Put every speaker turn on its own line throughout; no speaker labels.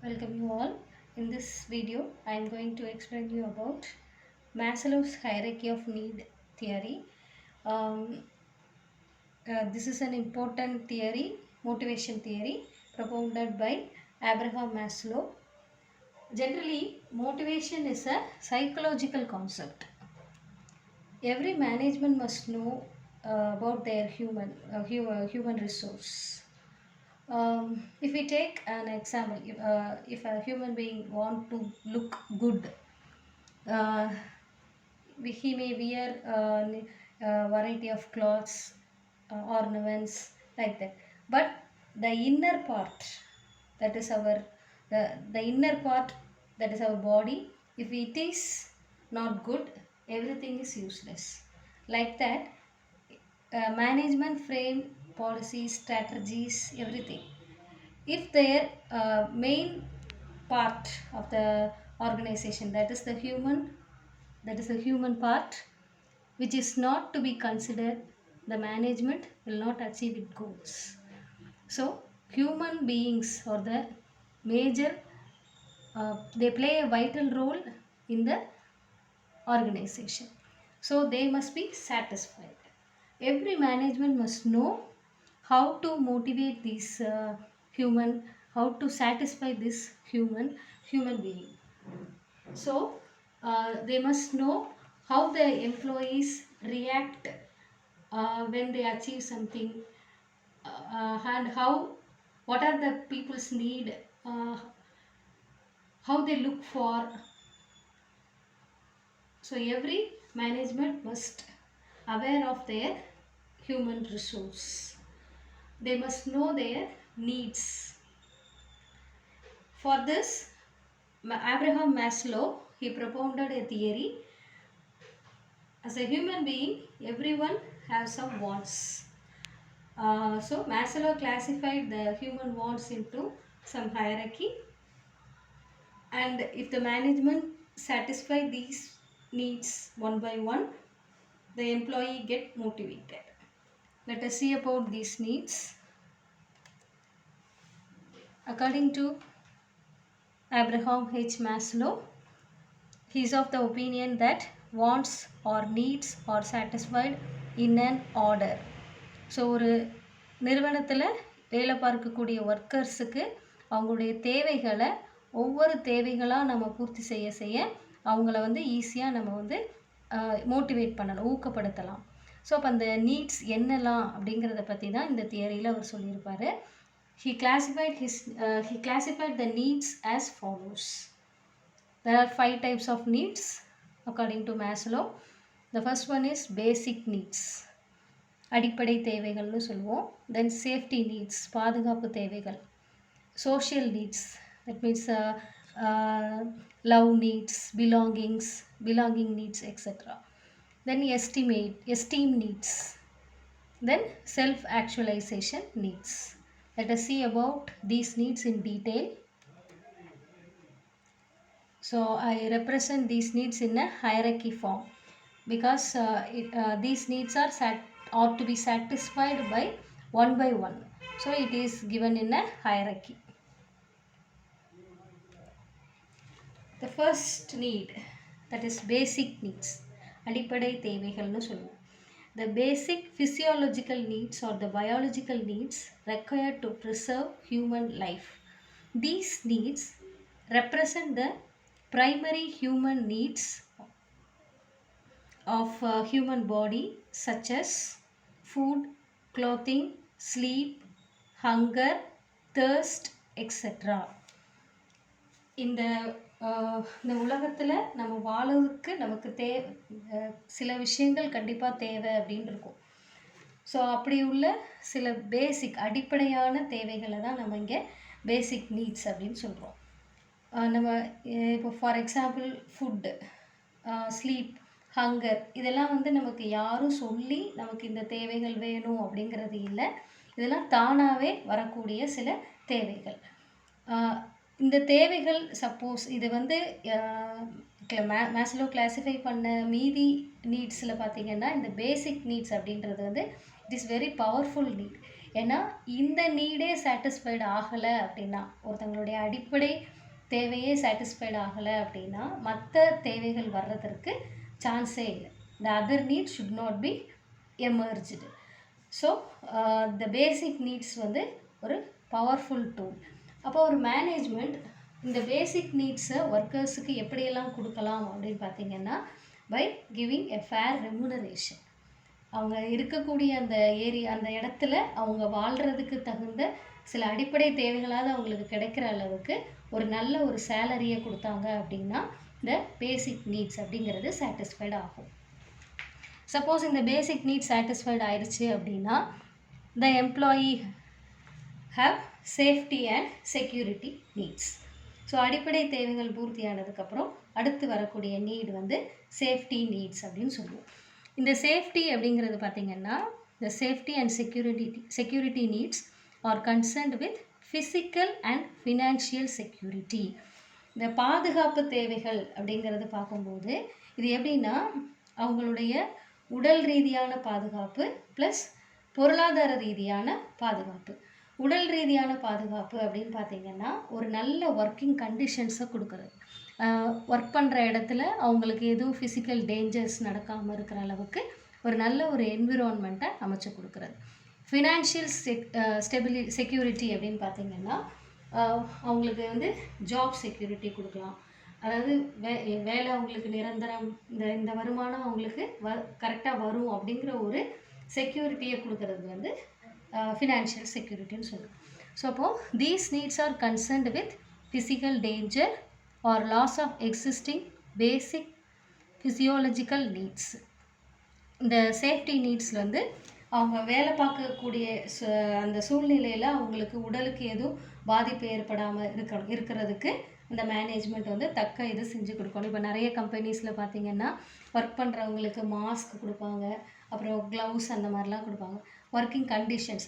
Welcome you all. In this video, I am going to explain you about Maslow's hierarchy of need theory. Um, this is an important theory, motivation theory, propounded by Abraham Maslow. Generally, motivation is a psychological concept. Every management must know about their human resource. If we take an example, if a human being want to look good, uh, he may wear a variety of clothes, ornaments like that. But the inner part, that is our the inner part, that is our body. If it is not good, everything is useless. Like that, management frame policies, strategies, everything, if their main part of the organization, that is the human part, which is not to be considered, the management will not achieve its goals. So human beings are the major, they play a vital role in the organization, so they must be satisfied. Every management must know how to motivate these human, how to satisfy this human being. So they must know how the employees react when they achieve something, and how, what are the people's need, how they look for. So every management must aware of their human resource. They must know their needs. For this, Abraham Maslow, he propounded a theory. As a human being, everyone has some wants. So Maslow classified the human wants into some hierarchy, and if the management satisfy these needs one by one, the employee get motivated. Let us see about these needs. According to Abraham H. Maslow, he is of the opinion that wants or needs are satisfied in an order. So ஒரு நிறுவனத்தில் வேலை பார்க்கக்கூடிய ஒர்க்கர்ஸுக்கு அவங்களுடைய தேவைகளை, ஒவ்வொரு தேவைகளாக நம்ம பூர்த்தி செய்ய அவங்கள வந்து ஈஸியாக நம்ம வந்து மோட்டிவேட் பண்ணலாம், ஊக்கப்படுத்தலாம். ஸோ அப்போ அந்த நீட்ஸ் என்னலாம் அப்படிங்கிறத பற்றி தான் இந்த தியரியில் அவர் சொல்லியிருப்பார். He classified the needs as follows. There are 5 types of needs according to Maslow. The first one is basic needs, அடிப்படை தேவைகள்னு சொல்லுவோம். தென் சேஃப்டி நீட்ஸ், பாதுகாப்பு தேவைகள். Social needs, that means love needs, belonging needs, etcetera. Then esteem needs. Then self actualization needs. Let us see about these needs in detail. So I represent these needs in a hierarchy form because these needs are to be satisfied by one. So it is given in a hierarchy. The first need, that is basic needs, அடிப்படை தேவைகள்னு சொல்லுவோம். The basic physiological needs or the biological needs required to preserve human life. These needs represent the primary human needs of human body, such as food, clothing, sleep, hunger, thirst, etc. இந்த உலகத்தில் நம்ம வாழறதுக்கு நமக்கு சில விஷயங்கள் கண்டிப்பாக தேவை அப்படின்னு இருக்கும். ஸோ அப்படி உள்ள சில பேசிக் அடிப்படையான தேவைகளை தான் நம்ம இங்கே பேசிக் நீட்ஸ் அப்படின்னு சொல்கிறோம். நம்ம இப்போ for example food, sleep, hunger, இதெல்லாம் வந்து நமக்கு யாரும் சொல்லி நமக்கு இந்த தேவைகள் வேணும் அப்படிங்கிறது இல்லை. இதெல்லாம் தானாகவே வரக்கூடிய சில தேவைகள். இந்த தேவைகள் சப்போஸ் இது வந்து மேஸ்லோ கிளாஸிஃபை பண்ண நீட்ஸில் பார்த்திங்கன்னா, இந்த பேசிக் நீட்ஸ் அப்படின்றது வந்து it is very powerful need. ஏன்னா இந்த நீடே சாட்டிஸ்ஃபைடு ஆகலை அப்படின்னா, ஒருத்தங்களுடைய அடிப்படை தேவையே சாட்டிஸ்ஃபைடு ஆகலை அப்படின்னா மற்ற தேவைகள் வர்றதற்கு சான்ஸே இல்லை. The other need should not be emerged. So the basic needs வந்து ஒரு பவர்ஃபுல் டூல். அப்போ ஒரு மேனேஜ்மெண்ட் இந்த பேசிக் நீட்ஸை ஒர்க்கர்ஸுக்கு எப்படியெல்லாம் கொடுக்கலாம் அப்படின்னு பார்த்தீங்கன்னா, by giving a fair remuneration. அவங்க இருக்கக்கூடிய அந்த இடத்துல அவங்க வாழ்கிறதுக்கு தகுந்த சில அடிப்படை தேவைகளாவது அவங்களுக்கு கிடைக்கிற அளவுக்கு ஒரு நல்ல ஒரு சேலரியை கொடுத்தாங்க அப்படின்னா இந்த பேசிக் நீட்ஸ் அப்படிங்கிறது சாட்டிஸ்ஃபைடு ஆகும். சப்போஸ் இந்த பேசிக் நீட்ஸ் சாட்டிஸ்ஃபைடு ஆயிடுச்சு அப்படின்னா த employee have safety and security needs. So அடிப்படை தேவைகள் பூர்த்தி ஆனதுக்கப்புறம் அடுத்து வரக்கூடிய நீட் வந்து சேஃப்டி நீட்ஸ் அப்படின்னு சொல்லுவோம். இந்த சேஃப்டி அப்படிங்கிறது பார்த்திங்கன்னா, the safety and security needs are concerned with physical and financial security. இந்த பாதுகாப்பு தேவைகள் அப்படிங்கிறது பார்க்கும்போது இது எப்படின்னா, அவங்களுடைய உடல் ரீதியான பாதுகாப்பு ப்ளஸ் பொருளாதார ரீதியான பாதுகாப்பு. உடல் ரீதியான பாதுகாப்பு அப்படின்னு பார்த்திங்கன்னா, ஒரு நல்ல ஒர்க்கிங் கண்டிஷன்ஸை கொடுக்குறது. ஒர்க் பண்ணுற இடத்துல அவங்களுக்கு எதுவும் ஃபிசிக்கல் டேஞ்சர்ஸ் நடக்காமல் இருக்கிற அளவுக்கு ஒரு நல்ல ஒரு என்விரான்மெண்ட்டை அமைச்சு கொடுக்குறது. ஃபினான்ஷியல் செக்யூரிட்டி அப்படின்னு பார்த்திங்கன்னா, அவங்களுக்கு வந்து ஜாப் செக்யூரிட்டி கொடுக்கலாம். அதாவது வேலை அவங்களுக்கு நிரந்தரம், இந்த வருமானம் அவங்களுக்கு கரெக்டாக வரும் அப்படிங்கிற ஒரு செக்யூரிட்டியை கொடுக்கறது வந்து ஃபினான்ஷியல் செக்யூரிட்டின்னு சொல்லுவோம். ஸோ அப்போது these needs are concerned with physical danger or loss of existing basic physiological needs. இந்த சேஃப்டி நீட்ஸில் வந்து அவங்க வேலை பார்க்கக்கூடிய அந்த சூழ்நிலையில் அவங்களுக்கு உடலுக்கு எதுவும் பாதிப்பு ஏற்படாமல் இருக்கிறதுக்கு இந்த மேனேஜ்மெண்ட் வந்து தக்க இது செஞ்சு கொடுக்கணும். இப்போ நிறைய கம்பெனிஸில் பார்த்திங்கன்னா ஒர்க் பண்ணுறவங்களுக்கு மாஸ்க் கொடுப்பாங்க, அப்புறம் க்ளவுஸ் அந்த மாதிரிலாம் கொடுப்பாங்க. ஒர்க்கிங் கண்டிஷன்ஸ்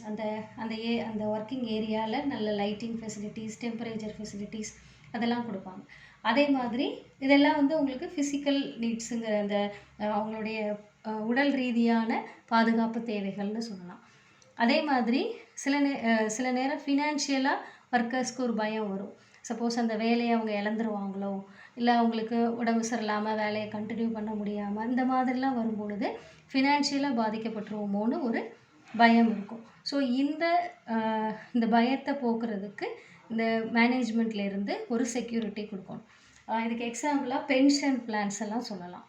அந்த ஒர்க்கிங் ஏரியாவில் நல்ல லைட்டிங் ஃபெசிலிட்டிஸ், டெம்பரேச்சர் ஃபெசிலிட்டிஸ் அதெல்லாம் கொடுப்பாங்க. அதே மாதிரி இதெல்லாம் வந்து உங்களுக்கு ஃபிசிக்கல் நீட்ஸுங்கிற அந்த அவங்களுடைய உடல் ரீதியான பாதுகாப்பு தேவைகள்னு சொல்லலாம். அதே மாதிரி சில நேரம் ஃபினான்ஷியலாக ஒர்க்கர்ஸ்க்கு ஒரு பயம் வரும். சப்போஸ் அந்த வேலையை அவங்க இழந்துருவாங்களோ, இல்லை அவங்களுக்கு உடம்பு சரியில்லாமல் வேலையை கண்டினியூ பண்ண முடியாமல் இந்த மாதிரிலாம் வரும்பொழுது ஃபினான்ஷியலாக பாதிக்கப்பட்டுருவோமோன்னு ஒரு பயம் இருக்கும். ஸோ இந்த பயத்தை போக்குறதுக்கு இந்த மேனேஜ்மெண்ட்லேருந்து ஒரு செக்யூரிட்டி கொடுக்கணும். இதுக்கு எக்ஸாம்பிளாக பென்ஷன் பிளான்ஸ் எல்லாம் சொல்லலாம்.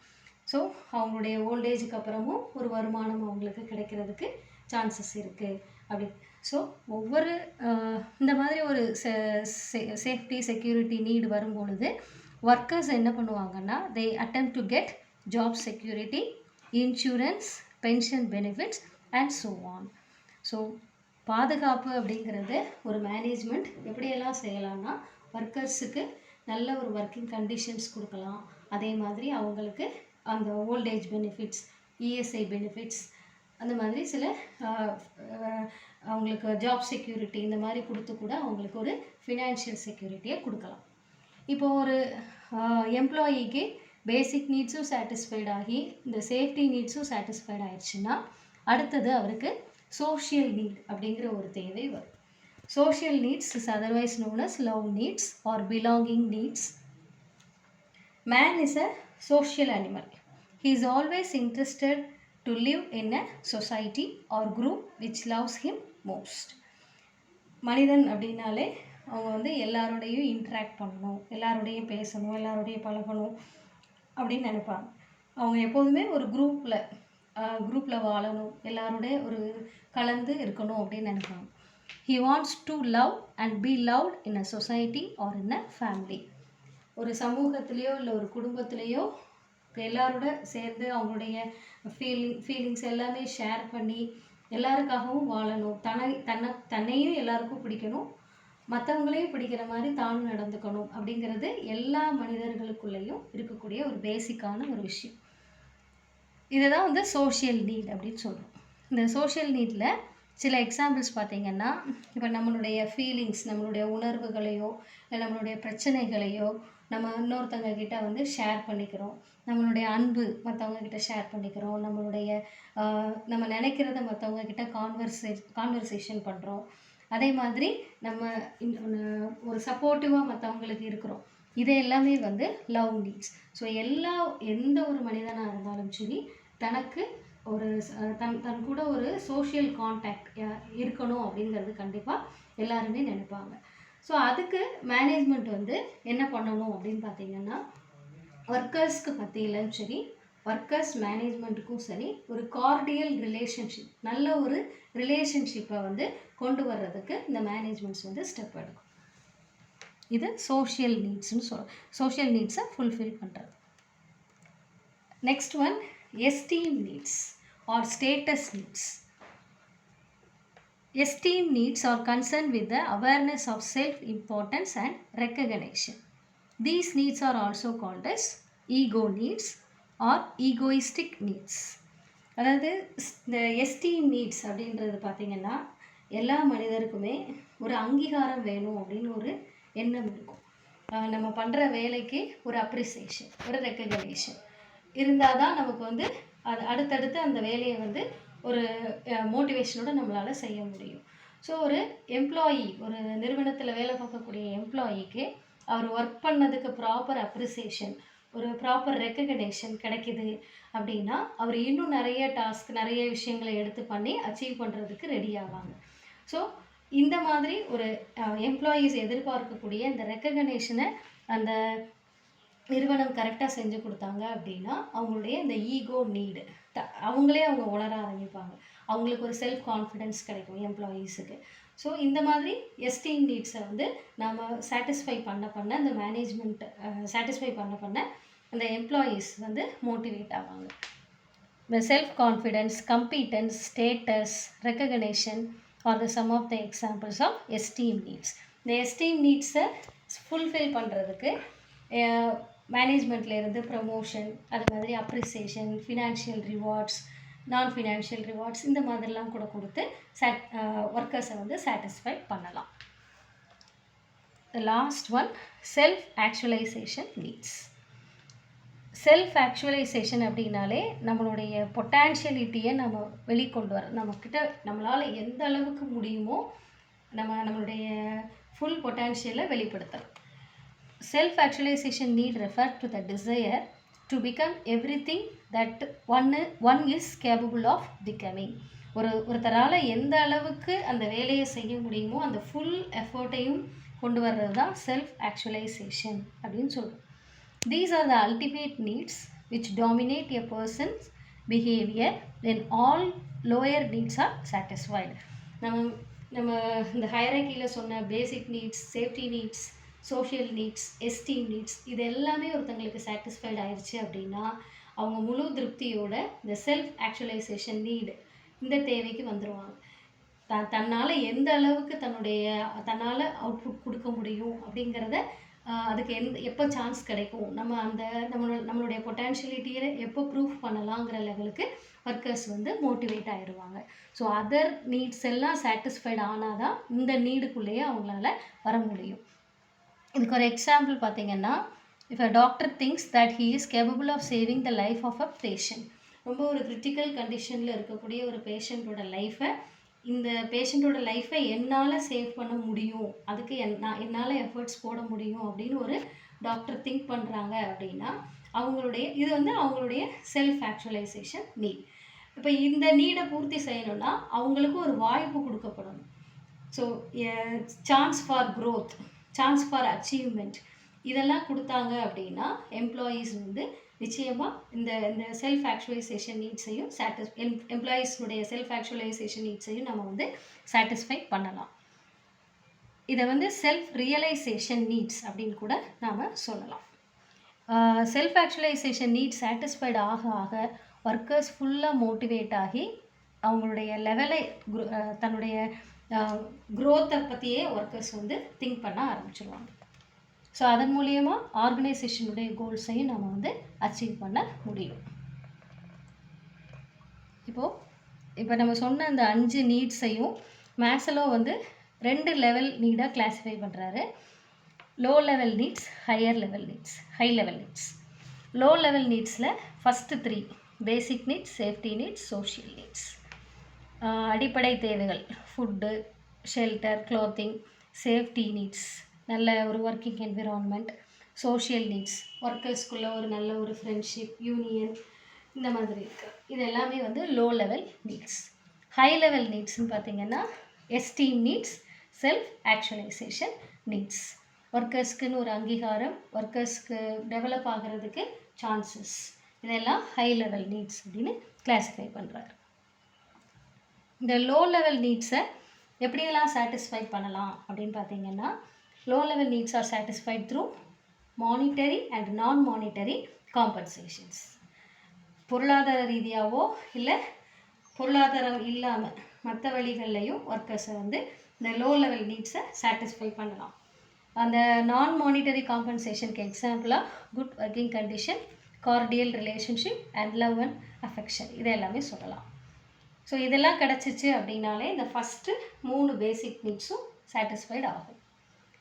ஸோ அவங்களுடைய ஓல்டேஜுக்கு அப்புறமும் ஒரு வருமானம் அவங்களுக்கு கிடைக்கிறதுக்கு சான்சஸ் இருக்குது அப்படி. ஸோ ஒவ்வொரு இந்த மாதிரி ஒரு சேஃப்டி செக்யூரிட்டி நீடு வரும்பொழுது ஒர்க்கர்ஸ் என்ன பண்ணுவாங்கன்னா, they attempt to get job security, insurance, pension benefits and so on. So பாதுகாப்பு அப்படிங்கிறது ஒரு மேனேஜ்மெண்ட் எப்படியெல்லாம் செய்யலாம்னா, ஒர்க்கர்ஸுக்கு நல்ல ஒரு ஒர்க்கிங் கண்டிஷன்ஸ் கொடுக்கலாம். அதே மாதிரி அவங்களுக்கு அந்த ஓல்டேஜ் பெனிஃபிட்ஸ், இஎஸ்ஐ பெனிஃபிட்ஸ் அந்த மாதிரி சில அவங்களுக்கு ஜாப் செக்யூரிட்டி இந்த மாதிரி கொடுத்து கூட அவங்களுக்கு ஒரு ஃபினான்ஷியல் செக்யூரிட்டியை கொடுக்கலாம். இப்போது ஒரு எம்ப்ளாயிக்கு பேசிக் நீட்ஸும் சாட்டிஸ்ஃபைட் ஆகி இந்த சேஃப்டி நீட்ஸும் சாட்டிஸ்ஃபைட் ஆயிடுச்சுன்னா அடுத்தது அவருக்கு சோஷியல் நீட் அப்படிங்கிற ஒரு தேவை வரும். Social needs is otherwise known as love needs or belonging needs. Man is a social animal. He is always interested to live in a society or group which loves him most. மனிதன் அப்படின்னாலே அவங்க வந்து எல்லாரோடையும் interact பண்ணணும், எல்லாரோடையும் பேசணும், எல்லாரோடையும் பழகணும் அப்படின்னு நினைப்பாங்க. அவங்க எப்போதுமே ஒரு குரூப்பில் வாழணும், எல்லாரோடைய ஒரு கலந்து இருக்கணும் அப்படின்னு நினைப்பாங்க. He wants to love and be loved in a society or in a family. ஒரு சமூகத்திலேயோ இல்லை ஒரு குடும்பத்திலேயோ எல்லாரோட சேர்ந்து அவங்களுடைய ஃபீலிங்ஸ் எல்லாமே ஷேர் பண்ணி எல்லாருக்காகவும் வாழணும். தன்னையும் எல்லாருக்கும் பிடிக்கணும், மற்றவங்களையும் பிடிக்கிற மாதிரி தானும் நடந்துக்கணும் அப்படிங்கிறது எல்லா மனிதர்களுக்குள்ளேயும் இருக்கக்கூடிய ஒரு பேசிக்கான ஒரு விஷயம். இதை தான் வந்து சோஷியல் நீட் அப்படின்னு சொல்கிறோம். இந்த சோஷியல் நீட்டில் சில எக்ஸாம்பிள்ஸ் பார்த்தீங்கன்னா, இப்போ நம்மளுடைய ஃபீலிங்ஸ், நம்மளுடைய உணர்வுகளையோ, இல்லை நம்மளுடைய பிரச்சனைகளையோ நம்ம இன்னொருத்தவங்க கிட்ட வந்து ஷேர் பண்ணிக்கிறோம். நம்மளுடைய அன்பு மற்றவங்க கிட்ட ஷேர் பண்ணிக்கிறோம். நம்ம நினைக்கிறத மற்றவங்க கிட்ட கான்வர்சேஷன் பண்ணுறோம். அதே மாதிரி நம்ம ஒரு சப்போர்ட்டிவாக மற்றவங்களுக்கு இருக்கிறோம். இது எல்லாமே வந்து லவ் நீட்ஸ். ஸோ எந்த ஒரு மனிதனாக இருந்தாலும் சரி, தனக்கு ஒரு தன் கூட ஒரு சோஷியல் கான்டாக்ட் இருக்கணும் அப்படிங்கிறது கண்டிப்பாக எல்லாருமே நினைப்பாங்க. ஸோ அதுக்கு மேனேஜ்மெண்ட் வந்து என்ன பண்ணணும் அப்படின்னு பார்த்தீங்கன்னா, ஒர்க்கர்ஸ்க்கு மத்தியிலும் சரி, ஒர்க்கர்ஸ் மேனேஜ்மெண்ட்டுக்கும் சரி, ஒரு கார்டியல் ரிலேஷன்ஷிப், நல்ல ஒரு ரிலேஷன்ஷிப்பை வந்து கொண்டு வர்றதுக்கு இந்த மேனேஜ்மெண்ட்ஸ் வந்து ஸ்டெப் எடுக்கும். இது சோஷியல் நீட்ஸ்னு சோஷியல் நீட்ஸை ஃபுல்ஃபில் பண்ணுறது. Next one, esteem needs R status needs. Esteem needs are concerned with the awareness of self-importance and recognition. These needs are also called as ego needs or egoistic needs. அதாவது இந்த esteem needs அப்படின்றது பார்த்திங்கன்னா, எல்லா மனிதருக்குமே ஒரு அங்கீகாரம் வேணும் அப்படின்னு ஒரு எண்ணம் இருக்கும். நம்ம பண்ணுற வேலைக்கு ஒரு அப்ரிசியேஷன், ஒரு ரெக்கக்னேஷன் இருந்தால் தான் நமக்கு வந்து அடுத்தடுத்து அந்த வேலையை வந்து ஒரு மோட்டிவேஷனோடு நம்மளால் செய்ய முடியும். ஸோ ஒரு எம்ப்ளாயி, ஒரு நிறுவனத்தில் வேலை பார்க்கக்கூடிய எம்ப்ளாயிக்கு அவர் ஒர்க் பண்ணதுக்கு ப்ராப்பர் அப்ரிசியேஷன், ஒரு ப்ராப்பர் ரெக்கக்னேஷன் கிடைக்கிது அப்படின்னா அவர் இன்னும் நிறைய டாஸ்க், நிறைய விஷயங்களை எடுத்து பண்ணி அச்சீவ் பண்ணுறதுக்கு ரெடி ஆவாங்க. ஸோ இந்த மாதிரி ஒரு எம்ப்ளாயீஸ் எதிர்பார்க்கக்கூடிய இந்த ரெக்கக்னேஷனை அந்த நிறுவனம் கரெக்டாக செஞ்சு கொடுத்தாங்க அப்படின்னா அவங்களுடைய இந்த ஈகோ நீடு அவங்க உணர ஆரம்பிப்பாங்க. அவங்களுக்கு ஒரு செல்ஃப் கான்ஃபிடென்ஸ் கிடைக்கும் எம்ப்ளாயீஸுக்கு. ஸோ இந்த மாதிரி எஸ்டீம் நீட்ஸை வந்து நாம் சாட்டிஸ்ஃபை பண்ண இந்த மேனேஜ்மெண்ட் சாட்டிஸ்ஃபை பண்ண அந்த எம்ப்ளாயீஸ் வந்து மோட்டிவேட் ஆவாங்க. இந்த self confidence, competence, status, recognition are the some of the examples of esteem needs. இந்த எஸ்டீம் நீட்ஸை ஃபுல்ஃபில் பண்ணுறதுக்கு மேனேஜ்மெண்ட்லேருந்து ப்ரமோஷன், அது மாதிரி appreciation, financial rewards, non financial rewards இந்த மாதிரிலாம் கூட கொடுத்து ஒர்க்கர்ஸை வந்து சாட்டிஸ்ஃபை பண்ணலாம். The last one, self actualisation needs. Self actualisation அப்படின்னாலே நம்மளுடைய பொட்டான்ஷியலிட்டியை நம்ம வெளிக்கொண்டு வர, நம்மளால் எந்த அளவுக்கு முடியுமோ நம்மளுடைய ஃபுல் பொட்டான்ஷியலை வெளிப்படுத்துகிறோம். Self-actualization need refer to the desire to become everything that one is capable of becoming. ஒருத்தரால் எந்த அளவுக்கு அந்த வேலையை செய்ய முடியுமோ அந்த ஃபுல் எஃபர்ட்டையும் கொண்டு வர்றது தான் செல்ஃப் ஆக்சுவலைசேஷன் அப்படின்னு சொல்கிறோம். These are the ultimate needs which dominate a person's behavior when all lower needs are satisfied. நம்ம இந்த ஹையரார்க்கியில் சொன்ன பேசிக் needs, safety needs, social needs, esteem needs இது எல்லாமே ஒருத்தங்களுக்கு சாட்டிஸ்ஃபைட் ஆயிடுச்சு அப்படின்னா அவங்க முழு திருப்தியோட இந்த செல்ஃப் ஆக்சுவலைசேஷன் நீடு, இந்த தேவைக்கு வந்துடுவாங்க. தன்னால் எந்த அளவுக்கு தன்னால் அவுட்புட் கொடுக்க முடியும் அப்படிங்கிறத, அதுக்கு எப்போ சான்ஸ் கிடைக்கும், நம்மளுடைய பொட்டான்ஷியலிட்டியை எப்போ ப்ரூஃப் பண்ணலாங்கிற லெவலுக்கு ஒர்க்கர்ஸ் வந்து மோட்டிவேட் ஆகிடுவாங்க. ஸோ அதர் நீட்ஸ் எல்லாம் சாட்டிஸ்ஃபைட் ஆனால் தான் இந்த நீடுக்குள்ளேயே அவங்களால வர முடியும். இதுக்கு ஒரு எக்ஸாம்பிள் பார்த்தீங்கன்னா, if a doctor thinks that he is capable of saving the life of a patient. ரொம்ப ஒரு கிரிட்டிக்கல் கண்டிஷனில் இருக்கக்கூடிய ஒரு பேஷண்ட்டோட இந்த பேஷண்ட்டோட லைஃப்பை என்னால் சேவ் பண்ண முடியும், அதுக்கு என்னால் எஃபர்ட்ஸ் போட முடியும் அப்படின்னு ஒரு டாக்டர் திங்க் பண்ணுறாங்க அப்படின்னா இது வந்து அவங்களுடைய செல்ஃப் ஆக்சுவலைசேஷன் நீட். இப்போ இந்த நீடை பூர்த்தி செய்யணும்னா அவங்களுக்கு ஒரு வாய்ப்பு கொடுக்கப்படணும். So chance for growth, chance for achievement இதெல்லாம் கொடுத்தாங்க அப்படின்னா எம்ப்ளாயீஸ் வந்து நிச்சயமாக இந்த செல்ஃப் ஆக்சுவலைசேஷன் நீட்ஸையும் எம்ப்ளாயீஸ்னுடைய செல்ஃப் ஆக்சுவலைசேஷன் நீட்ஸையும் நம்ம வந்து சாட்டிஸ்ஃபை பண்ணலாம். இதை வந்து செல்ஃப் ரியலைசேஷன் நீட்ஸ் அப்படின்னு கூட நாம் சொல்லலாம். செல்ஃப் ஆக்சுவலைசேஷன் நீட்ஸ் சாட்டிஸ்ஃபைடு ஆக ஆக ஒர்க்கர்ஸ் ஃபுல்லாக மோட்டிவேட் ஆகி அவங்களுடைய லெவலை தன்னுடைய க்ரோத்தை பற்றியே ஒர்க்கர்ஸ் வந்து திங்க் பண்ண ஆரம்பிச்சிருவாங்க. ஸோ அதன் மூலியமாக ஆர்கனைசேஷனுடைய கோல்ஸையும் நம்ம வந்து அச்சீவ் பண்ண முடியும். இப்போது இப்போ நம்ம சொன்ன அந்த 5 நீட்ஸையும் மேஸ்லோ வந்து 2 லெவல் நீடாக கிளாஸிஃபை பண்ணுறாரு. Low level needs, higher level needs, high level needs. Low level நீட்ஸில் first 3 basic needs, safety needs, social needs. அடிப்படை தேவைகள் food, shelter, clothing, safety needs, நல்ல ஒரு ஒர்க்கிங் என்விரான்மெண்ட், சோஷியல் நீட்ஸ், ஒர்க்கர்ஸ்குள்ளே ஒரு நல்ல ஒரு ஃப்ரெண்ட்ஷிப், யூனியன், இந்த மாதிரி இருக்குது. இது எல்லாமே வந்து low level needs. High level நீட்ஸ்னு பார்த்திங்கன்னா esteem needs, self actualisation needs. ஒர்க்கர்ஸ்க்குன்னு ஒரு அங்கீகாரம், ஒர்க்கர்ஸ்க்கு டெவலப் ஆகிறதுக்கு சான்சஸ், இதெல்லாம் ஹை லெவல் நீட்ஸ் அப்படின்னு கிளாஸிஃபை பண்ணுறாரு. இந்த லோ லெவல் நீட்ஸை எப்படியெல்லாம் சாட்டிஸ்ஃபை பண்ணலாம் அப்படின்னு பார்த்தீங்கன்னா, low level needs are satisfied through monetary and non monetary compensations. பொருளாதார ரீதியாகவோ இல்லை பொருளாதாரம் இல்லாமல் மற்ற வழிகள்லையும் ஒர்க்கர்ஸை வந்து இந்த லோ லெவல் நீட்ஸை சாட்டிஸ்ஃபை பண்ணலாம். அந்த நான் மானிட்டரி காம்பன்சேஷனுக்கு எக்ஸாம்பிளாக good working condition, கார்டியல் relationship and love and affection, இது எல்லாமே சொல்லலாம். ஸோ இதெல்லாம் கிடச்சிச்சு அப்படின்னாலே இந்த ஃபஸ்ட்டு 3 பேசிக் நீட்ஸும் சாட்டிஸ்ஃபைட் ஆகும்.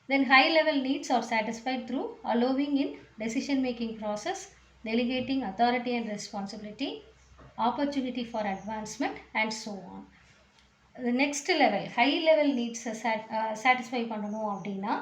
Then high level needs are satisfied through allowing in decision making process, delegating authority and responsibility, opportunity for advancement and so on. The next level, high level needs satisfy பண்ணணும் அப்படின்னா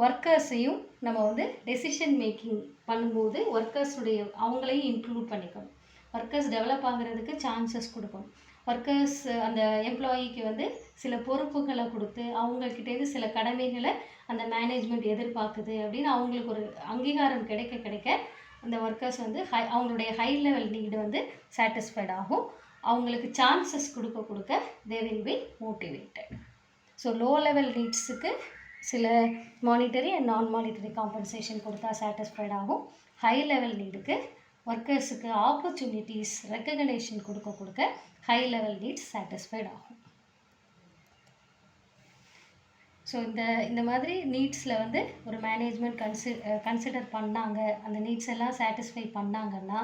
ஒர்க்கர்ஸையும் நம்ம வந்து decision making பண்ணும்போது ஒர்க்கர்ஸுடைய அவங்களையும் include பண்ணிக்கணும். Workers develop ஆகிறதுக்கு chances கொடுக்கணும். Workers அந்த எம்ப்ளாயிக்கு வந்து சில பொறுப்புகளை கொடுத்து அவங்கக்கிட்டேருந்து சில கடமைகளை அந்த மேனேஜ்மெண்ட் எதிர்பார்க்குது அப்படின்னு அவங்களுக்கு ஒரு அங்கீகாரம் கிடைக்க கிடைக்க அந்த ஒர்க்கர்ஸ் வந்து அவங்களுடைய ஹை லெவல் நீடு வந்து சாட்டிஸ்ஃபைட் ஆகும். அவங்களுக்கு சான்சஸ் கொடுக்க கொடுக்க they will be motivated. So low level நீட்ஸுக்கு சில monetary and non monetary compensation கொடுத்தா சாட்டிஸ்ஃபைட் ஆகும். ஹை லெவல் நீடுக்கு ஒர்க்கர்ஸுக்கு ஆப்பர்ச்சுனிட்டிஸ், ரெக்கக்னேஷன் கொடுக்க கொடுக்க ஹை லெவல் நீட்ஸ் சாட்டிஸ்ஃபைட் ஆகும். ஸோ இந்த மாதிரி நீட்ஸில் வந்து ஒரு மேனேஜ்மெண்ட் கன்சிடர் பண்ணாங்க, அந்த நீட்ஸ் எல்லாம் சாட்டிஸ்ஃபை பண்ணாங்கன்னா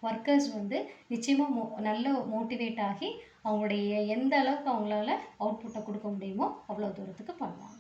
ஒர்க்கர்ஸ் வந்து நிச்சயமாக நல்ல மோட்டிவேட் ஆகி அவங்களுடைய எந்த அளவுக்கு அவங்களால அவுட்புட்டை கொடுக்க முடியுமோ அவ்வளோ தூரத்துக்கு பண்ணுவாங்க.